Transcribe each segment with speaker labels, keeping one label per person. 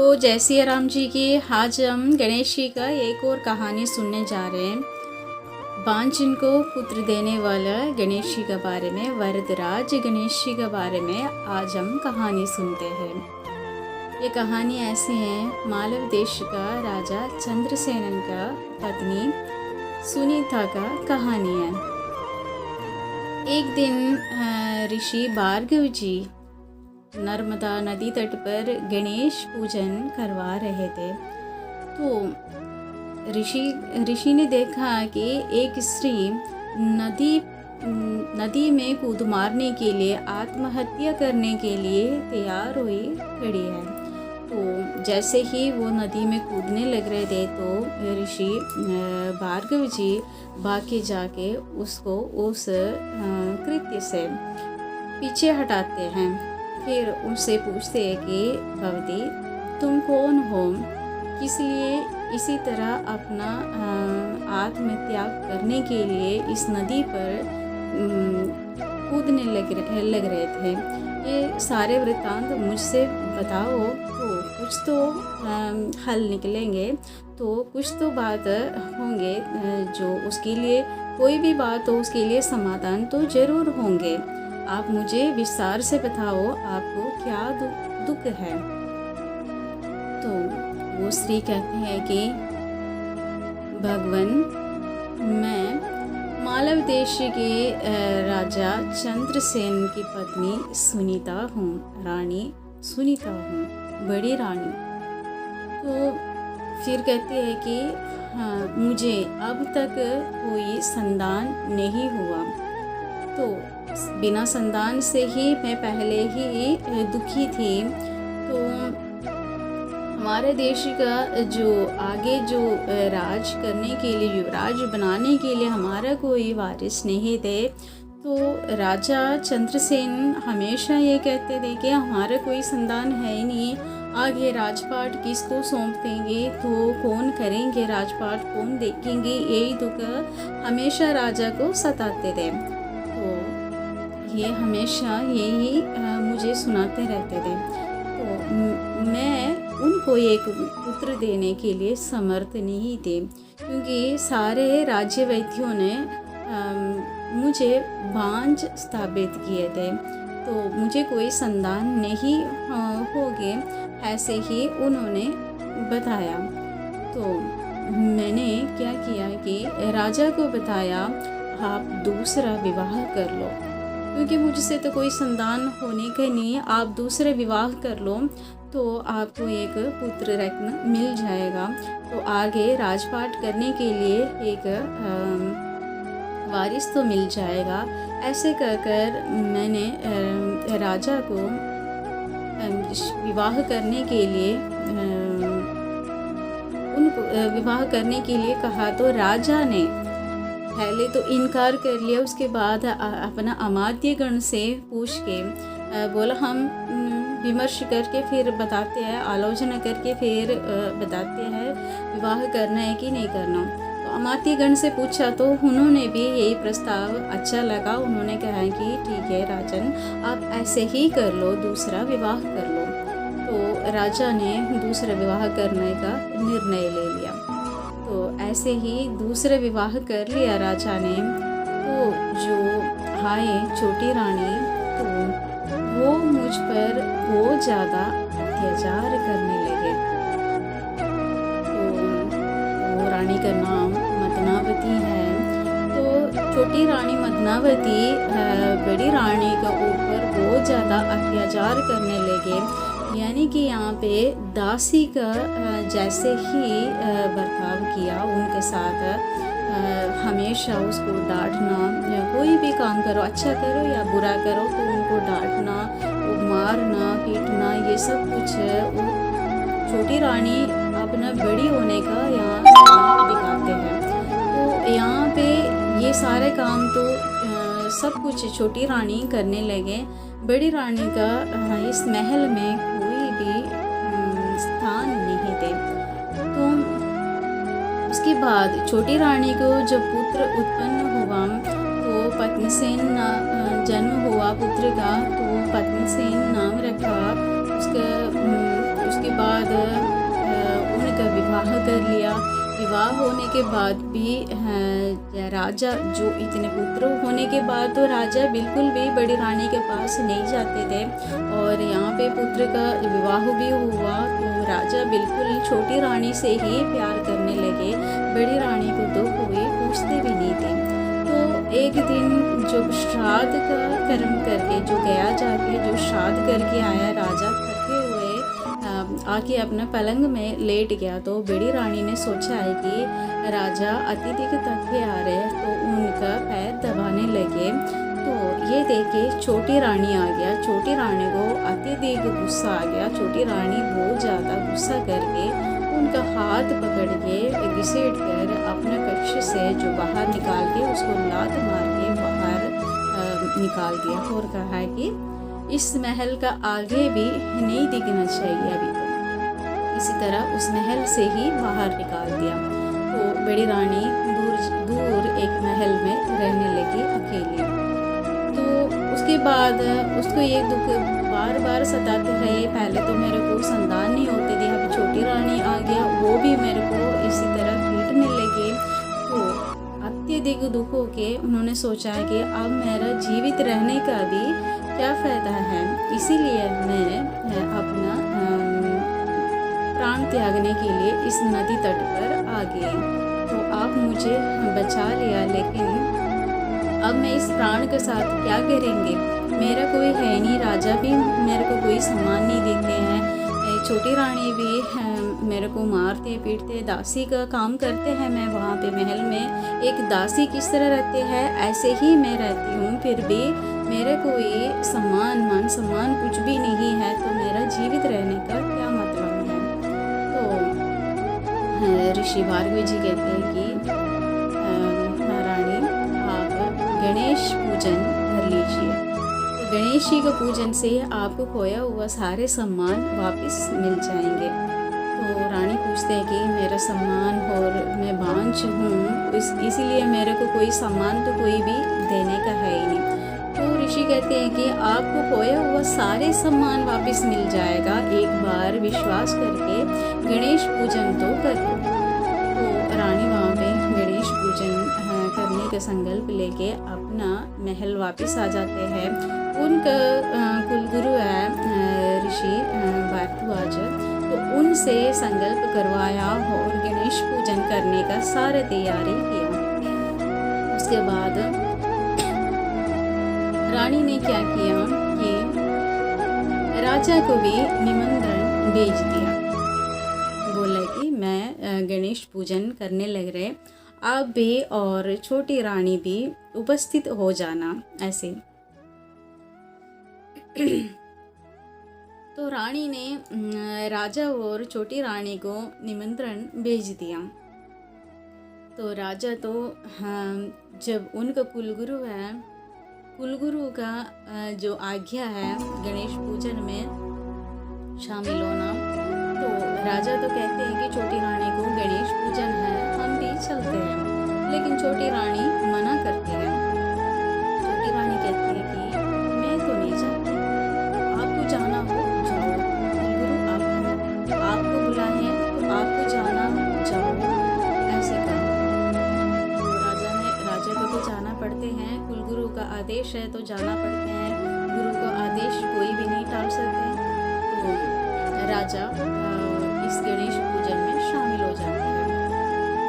Speaker 1: तो जय सिया राम जी की। आज हम गणेश जी का एक और कहानी सुनने जा रहे हैं। बांझिन को पुत्र देने वाला गणेश जी के बारे में, वरदराज गणेश जी के बारे में आज हम कहानी सुनते हैं। ये कहानी ऐसी है, मालव देश का राजा चंद्रसेन का पत्नी सुनीता का कहानी है। एक दिन ऋषि भार्गव जी नर्मदा नदी तट पर गणेश पूजन करवा रहे थे। तो ऋषि ने देखा कि एक स्त्री नदी में कूद मारने के लिए, आत्महत्या करने के लिए तैयार हुई खड़ी है। तो जैसे ही वो नदी में कूदने लग रहे थे तो ऋषि भार्गव जी भाग के जाके उसको उस कृत्य से पीछे हटाते हैं। फिर उससे पूछते हैं कि भवती तुम कौन हो, किस लिए इसी तरह अपना आत्मत्याग करने के लिए इस नदी पर कूदने लग रहे थे। ये सारे वृत्तांत मुझसे बताओ तो कुछ तो हल निकलेंगे, तो कुछ तो बात होंगे जो उसके लिए, कोई भी बात हो उसके लिए समाधान तो ज़रूर होंगे। आप मुझे विस्तार से बताओ आपको क्या दुख है। तो वो स्त्री कहती है कि भगवान, मैं मालव देश के राजा चंद्रसेन की पत्नी सुनीता हूँ, रानी सुनीता हूँ, बड़ी रानी। तो फिर कहते हैं कि हाँ, मुझे अब तक कोई संतान नहीं हुआ। तो बिना संतान से ही मैं पहले ही दुखी थी। तो हमारे देश का जो आगे जो राज करने के लिए, युवराज बनाने के लिए हमारा कोई वारिस नहीं थे। तो राजा चंद्रसेन हमेशा ये कहते थे कि हमारा कोई संतान है ही नहीं, आगे राजपाट किसको सौंप देंगे, तो कौन करेंगे राजपाट, कौन देखेंगे। यही दुख हमेशा राजा को सताते थे। ये हमेशा यही मुझे सुनाते रहते थे। तो मैं उनको एक पुत्र देने के लिए समर्थ नहीं थे, क्योंकि सारे राज्य वैद्यों ने मुझे बांझ स्थापित किए थे। तो मुझे कोई संतान नहीं होगे, ऐसे ही उन्होंने बताया। तो मैंने क्या किया कि राजा को बताया, आप दूसरा विवाह कर लो, क्योंकि मुझसे तो कोई संतान होने का नहीं, आप दूसरे विवाह कर लो तो आपको एक पुत्र रत्न मिल जाएगा। तो आगे राजपाट करने के लिए एक वारिस तो मिल जाएगा। ऐसे कहकर मैंने राजा को विवाह करने के लिए विवाह करने के लिए कहा। तो राजा ने पहले तो इनकार कर लिया, उसके बाद अपना अमात्यगण से पूछ के बोला हम विमर्श करके फिर बताते हैं, आलोचना करके फिर बताते हैं विवाह करना है कि नहीं करना। तो अमात्यगण से पूछा तो उन्होंने भी यही प्रस्ताव अच्छा लगा। उन्होंने कहा कि ठीक है राजन, आप ऐसे ही कर लो, दूसरा विवाह कर लो। तो राजा ने दूसरा विवाह करने का निर्णय ले लिया। तो ऐसे ही दूसरा विवाह कर लिया राजा ने। तो जो आए छोटी रानी, तो वो मुझ पर बहुत ज़्यादा अत्याचार करने लगे। तो वो रानी का नाम मदनावती है। तो छोटी रानी मदनावती बड़ी रानी के ऊपर बहुत ज़्यादा अत्याचार करने लगे, यानी कि यहाँ पे दासी का जैसे ही बर्ताव किया उनके साथ। हमेशा उसको डांटना, कोई भी काम करो, अच्छा करो या बुरा करो, तो उनको डांटना, मारना, पीटना, ये सब कुछ वो छोटी रानी अपना बड़ी होने का यहाँ दिखाते हैं। तो यहाँ पे ये सारे काम तो सब कुछ छोटी रानी करने लगे। बड़ी रानी का इस महल में कोई भी स्थान नहीं थे। तो उसके बाद छोटी रानी को जब पुत्र उत्पन्न हुआ, तो पद्मसेन जन्म हुआ पुत्र का, तो पद्मसेन नाम रखा। उसके बाद बाद उनका विवाह कर लिया। विवाह होने के बाद भी राजा जो इतने पुत्र होने के बाद तो राजा बिल्कुल भी बड़ी रानी के पास नहीं जाते थे, और यहाँ पे पुत्र का विवाह भी हुआ तो राजा बिल्कुल छोटी रानी से ही प्यार करने लगे। बड़ी रानी को तो कोई पूछते भी नहीं थे। तो एक दिन जब श्राद्ध का कर्म करके जो गया जाके जो श्राद्ध करके आया, राजा थके हुए आके अपना पलंग में लेट गया। तो बड़ी रानी ने सोचा है कि राजा अत्यधिक थके आ रहे हैं, तो उनका पैर दबाने लगे। तो ये देखे छोटी रानी आ गया। छोटी रानी को अत्यधिक गुस्सा आ गया। छोटी रानी बहुत ज़्यादा गुस्सा करके उनका हाथ पकड़ के घसीट कर अपने कक्ष से जो बाहर निकाल के उसको लात मार के बाहर निकाल दिया, और कहा है कि इस महल का आगे भी नहीं दिखना चाहिए अभी तो। इसी तरह उस महल से ही बाहर निकाल दिया। तो बड़ी रानी दूर एक महल में रहने लगी अकेली। तो उसके बाद उसको ये दुख बार बार सताते रहे। पहले तो मेरे को संतान नहीं होते थे, अब छोटी रानी आ गया, वो भी मेरे को इसी तरह पीटने लगे। तो अत्यधिक दुख हो के उन्होंने सोचा कि अब मेरा जीवित रहने का भी क्या फ़ायदा है, इसीलिए मैं अपना प्राण त्यागने के लिए इस नदी तट पर आ गई। तो आप मुझे बचा लिया, लेकिन अब मैं इस प्राण के साथ क्या करेंगे? मेरा कोई है नहीं, राजा भी मेरे को कोई सम्मान नहीं देते हैं, छोटी रानी भी मेरे को मारते पीटते, दासी का काम करते हैं। मैं वहाँ पे महल में एक दासी किस तरह रहते हैं ऐसे ही मैं रहती हूँ, फिर भी मेरे कोई मान सम्मान कुछ भी नहीं है, तो मेरा जीवित रहने का क्या मतलब है? तो ऋषि भार्गव जी कहते हैं कि महारानी आप गणेश पूजन कर लीजिए, तो गणेश जी के पूजन से आपको खोया हुआ सारे सम्मान वापस मिल जाएंगे। तो रानी पूछते हैं कि मेरा सम्मान और मैं बांझ हूँ, इसीलिए मेरे को कोई सम्मान तो कोई भी देने का है ही नहीं। तो ऋषि कहते हैं कि आपको खोया हुआ सारे सम्मान वापस मिल जाएगा, एक बार विश्वास करके गणेश पूजन तो कर लो। तो रानी वहाँ पे गणेश पूजन करने का संकल्प लेके अपना महल वापस आ जाते हैं। उनका कुलगुरु है ऋषि भारद्वाज, तो उनसे संकल्प करवाया और गणेश पूजन करने का सारा तैयारी किया। उसके बाद रानी ने क्या किया कि राजा को भी निमंत्रण भेज दिया। बोला कि मैं गणेश पूजन करने लग रहे, आप भी और छोटी रानी भी उपस्थित हो जाना ऐसे। तो रानी ने राजा और छोटी रानी को निमंत्रण भेज दिया। तो राजा तो जब उनका कुलगुरु है, कुलगुरु का जो आज्ञा है गणेश पूजन में शामिल होना, तो राजा तो कहते हैं कि छोटी रानी को गणेश पूजन है, हम भी चलते हैं, लेकिन छोटी रानी मना करती है। छोटी रानी कहती है कि मैं तो नहीं चाहती, आपको जाना हो जाओ, कुलगुरु आपको बुलाए हैं तो आपको जाना जाओ, ऐसे कहा। तो राजा को तो जाना पड़ते हैं, कुलगुरु का आदेश है तो जाना पड़ते हैं, गुरु का आदेश कोई भी नहीं टाल सकते। तो राजा इस गणेश पूजन में शामिल हो जाते हैं।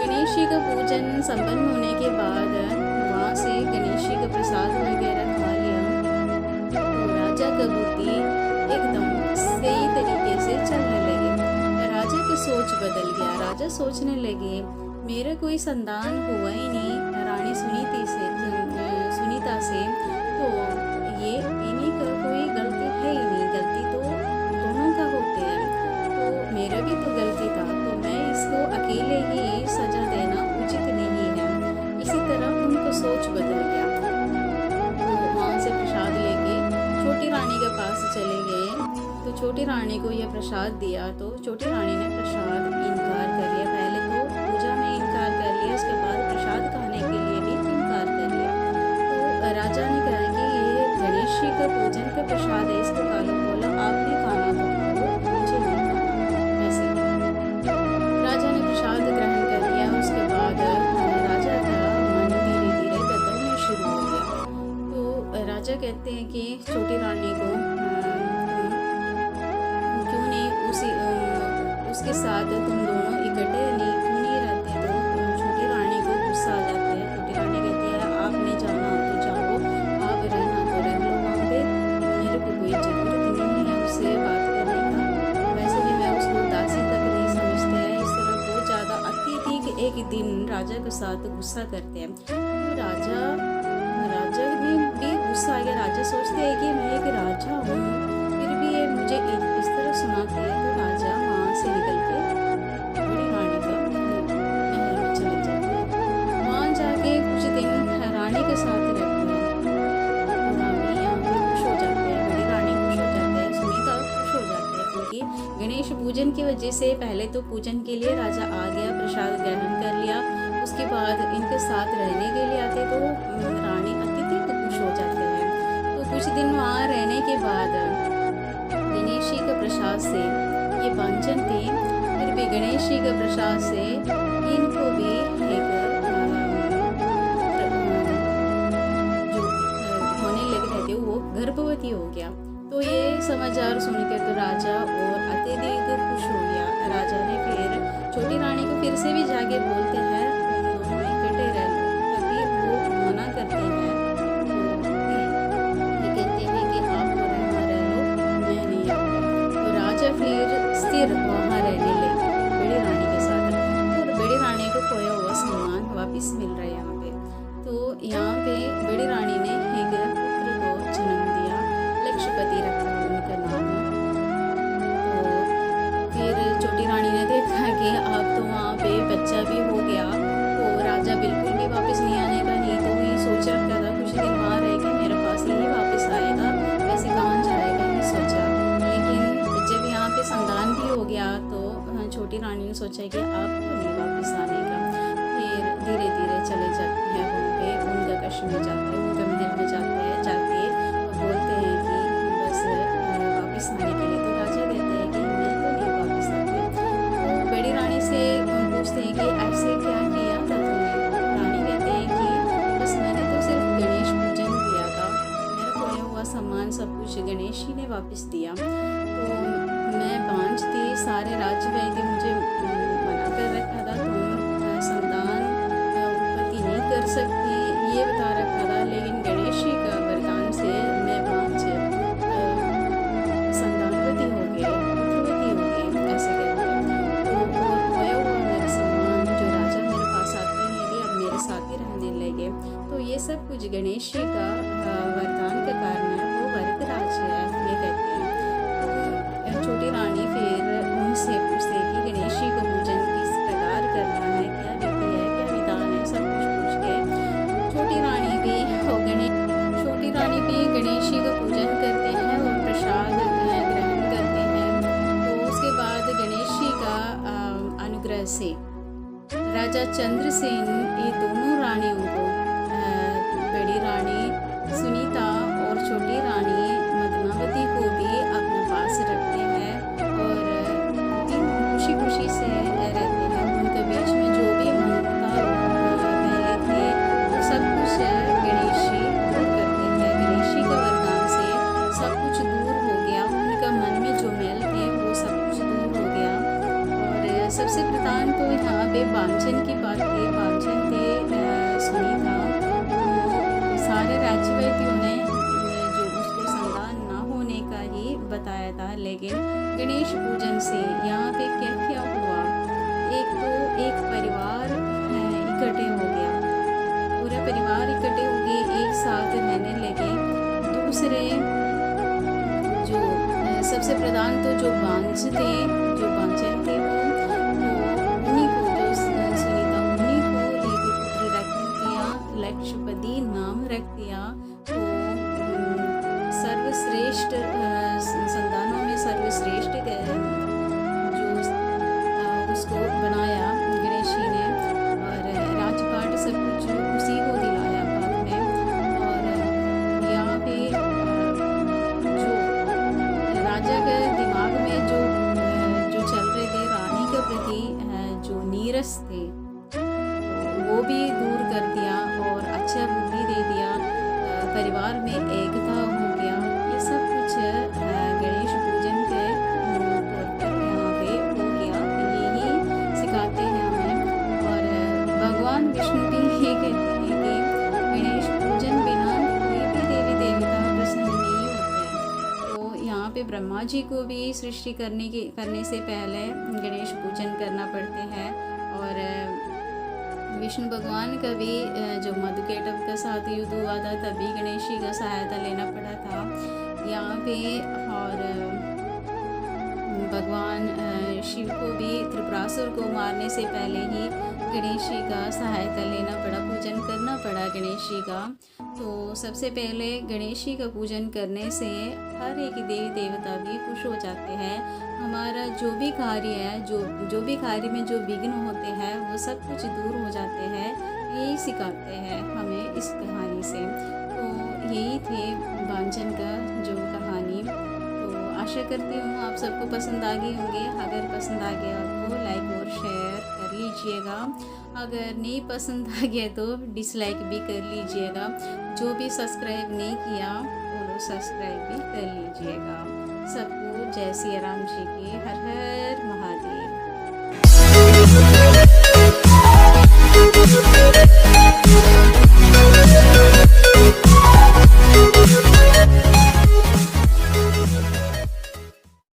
Speaker 1: गणेश जी का पूजन संपन्न होने के बाद वहाँ से गणेश जी का प्रसाद वगैरह खा लिया, तो राजा का बुद्धि एकदम सही तरीके से चलने लगे। राजा की सोच बदल गया। राजा सोचने लगे मेरा कोई संतान हुआ ही नहीं रानी सुनीता से, तो ये इन्हीं का कोई गलती है ही नहीं, गलती तो दोनों का होते हैं, तो मेरा भी तो गलती था, तो मैं इसको अकेले ही सजा देना उचित नहीं है। इसी तरह उनको सोच बदल गया। तो वहाँ से प्रसाद लेके छोटी रानी के पास चले गए। तो छोटी रानी को यह प्रसाद दिया, तो छोटी रानी ने प्रसाद इनकार कर लिया। पहले तो पूजा में इनकार कर लिया, उसके बाद प्रसाद खाने के लिए भी इनकार कर लिया। तो राजा ने कहा कि ये गणेश जी का पूजन का प्रसाद है, इसको खा लो। बोला आपने खाना तो खाओ, मुझे नहीं खाना, उसके साथ तुम दोनों इकट्ठे नहीं क्यों नहीं रहते। तो छोटी रानी को गुस्सा आ जाता है। छोटी रानी कहती है आपने जाना हो तो जाओ, आप रहना तो रह लो वहाँ पे, मेरे को कोई ज़रूरत नहीं है उससे बात करने का। वैसे भी मैं उसको दासी तक नहीं समझते हैं। इस तरह बहुत ज़्यादा अत्यधिक एक दिन राजा के साथ गुस्सा करते हैं। तो राजा में भी गुस्सा आ गया। राजा सोचते हैं कि मैं एक राजा हूँ, फिर भी ये मुझे इस तरह सुनाते हैं। तो राजा वहाँ से निकल के बड़ी रानी का महल में चले जाते हैं। वहाँ जाके कुछ दिन रानी के साथ रहते हैं। तो रानी यहाँ पे खुश हो जाते हैं, बड़ी रानी खुश हो जाते हैं, सुनीता खुश हो जाते हैं, क्योंकि गणेश पूजन की वजह से पहले तो पूजन के लिए राजा आ गया, प्रसाद ग्रहण कर लिया, उसके बाद इनके साथ रहने के लिए आते तो रानी अत्यधिक खुश हो जाते हैं। तो कुछ दिन वहाँ रहने के बाद गणेश जी के प्रसाद से ये बांझन थे, फिर भी गणेश जी के प्रसाद से इनको भी एक जो होने लगे थे वो गर्भवती हो गया। तो ये समाचार सुनकर तो राजा और अत्यधिक खुश हो गया। राजा ने फिर छोटी रानी को फिर से भी जाके बोलते हैं तुम दोनों इकट्ठे रह लो, तभी वो मना करते हैं। ये कहते हैं कि आप तो वहाँ रह लो, मैं नहीं आऊँगा। तो राजा फिर स्थिर वहाँ रहने लगे बड़ी रानी के साथ। तो बड़ी रानी को खोया हुआ सम्मान वापस मिल रहा है यहाँ पे। तो यहाँ पे बड़ी रानी ने एक पुत्र को जन्म दिया, लक्ष्यपति रखा उनका नाम। तो फिर छोटी रानी ने देखा कि अब तो वहाँ पे बच्चा भी हो गया, तो राजा बिल्कुल भी वापस नहीं आने का, नहीं तो ये सोच रखा था कुछ दिन वहाँ रह के मेरे पास ही वापस आएगा, वैसे कहाँ जाएगा ये सोचा। लेकिन जब यहाँ पे संतान भी हो गया तो छोटी रानी ने सोचा कि अब तो नहीं वापस आने का। फिर धीरे धीरे चले जाते हैं वहाँ पे, उनका कष्ट में जाते हैं, उनका महल में जाते हैं, जाके बोलते हैं कि बस वापस आने के लिए। तो राजा कहते हैं कि मैं तो नहीं वापस आते। तो बड़ी रानी से पूछते हैं कि ऐसे क्या किया था तुमने। रानी कहते हैं कि बस मैंने तो सिर्फ गणेश पूजन किया था, मेरा खोया हुआ सामान सब कुछ गणेश जी ने वापस दिया। तो मैं बांझ थी, सारे राज्य वैद्य मुझे मना कर रखा था, तुम संतान उत्पत्ति नहीं कर सकती ये बता रखा था। लेकिन गणेश जी का वरदान से मैं बांझ संतानवती हो गई, पुत्रवती हो गई, ऐसे कहते हैं। तो और खोया हुआ मेरा सम्मान जो राजा मेरे पास आते नहीं थे अब मेरे साथ ही रहने लगे। तो ये सब कुछ गणेश जी का वरदान के कारण है, वो वर्ग राज है ये कहते हैं। तो छोटी रानी फिर उनसे पूछते हैं कि गणेश जी का पूजन किस प्रकार करना है, क्या विधि है, क्या विधान है, सब कुछ पूछ के छोटी रानी भी गणेश जी का पूजन करते हैं और प्रसाद ग्रहण करते हैं। तो उसके बाद गणेश जी का अनुग्रह से राजा चंद्रसेन ये दोनों रानियों को, बड़ी रानी सुनीता और छोटी रानी मदनावती को भी अपने पास रखते हैं और खुशी खुशी से रहते हैं। उनके बीच में जो भी मनता पहले थे वो सब कुछ गणेश जी दूर करते हैं। गणेश जी का वरदान से सब कुछ दूर हो गया, उनका मन में जो मैल थे वो सब कुछ दूर हो गया। और सबसे प्रधान तो यहाँ पे बांझन की बात की, बांझन थे सुनीता। सारे राज्यवैद्यों ने जो उसको संतान ना होने का ही बताया था, लेकिन गणेश पूजन से यहाँ पे क्या क्या हुआ, एक तो एक परिवार इकट्ठे हो गया, पूरा परिवार इकट्ठे हो गए, एक साथ रहने लगे। दूसरे जो सबसे प्रधान तो जो बांझ थे, जो बांझन थे वो उन्हीं को, जो सुनीता उन्हीं को एक पुत्र रख दिया, लक्ष्यपति नाम रख दिया। तो सर्वश्रेष्ठ संतानों में सर्वश्रेष्ठ जो उसको बनाया गणेश जी ने, और राजपाट सब कुछ उसी को दिलाया बाद में। और यहाँ पे जो राजा के दिमाग में जो चल रहे थे रानी के प्रति जो नीरस थे वो भी दूर कर दिया और अच्छा बुद्धि दे दिया, परिवार में एकता हो गया। ये सब कुछ गणेश पूजन के तौर पर यहाँ पे हो गया। ब्रह्मा जी को भी सृष्टि करने से पहले गणेश पूजन करना पड़ते हैं। और विष्णु भगवान का भी जो मधुकेटव के साथ युद्ध हुआ था तभी गणेश जी का सहायता लेना पड़ा था यहाँ पे। और भगवान शिव को भी त्रिपुरासुर को मारने से पहले ही गणेश जी का सहायता लेना पड़ा, पूजन करना पड़ा गणेश जी का। तो सबसे पहले गणेश जी का पूजन करने से हर एक देवी देवता भी खुश हो जाते हैं। हमारा जो भी कार्य है, जो भी कार्य में जो विघ्न होते हैं वो सब कुछ दूर हो जाते हैं। यही सिखाते हैं हमें इस कहानी से। तो यही थे बांझन का जो कहानी। तो आशा करती हूँ आप सबको पसंद आ गई होंगे। अगर पसंद आ गया तो लाइक और शेयर कर लीजिएगा। अगर नहीं पसंद आ गया तो डिसलाइक भी कर लीजिएगा। जो भी सब्सक्राइब नहीं किया वो लोग सब्सक्राइब भी कर लीजिएगा। सबको जय सिया राम जी की हर हर महादेव।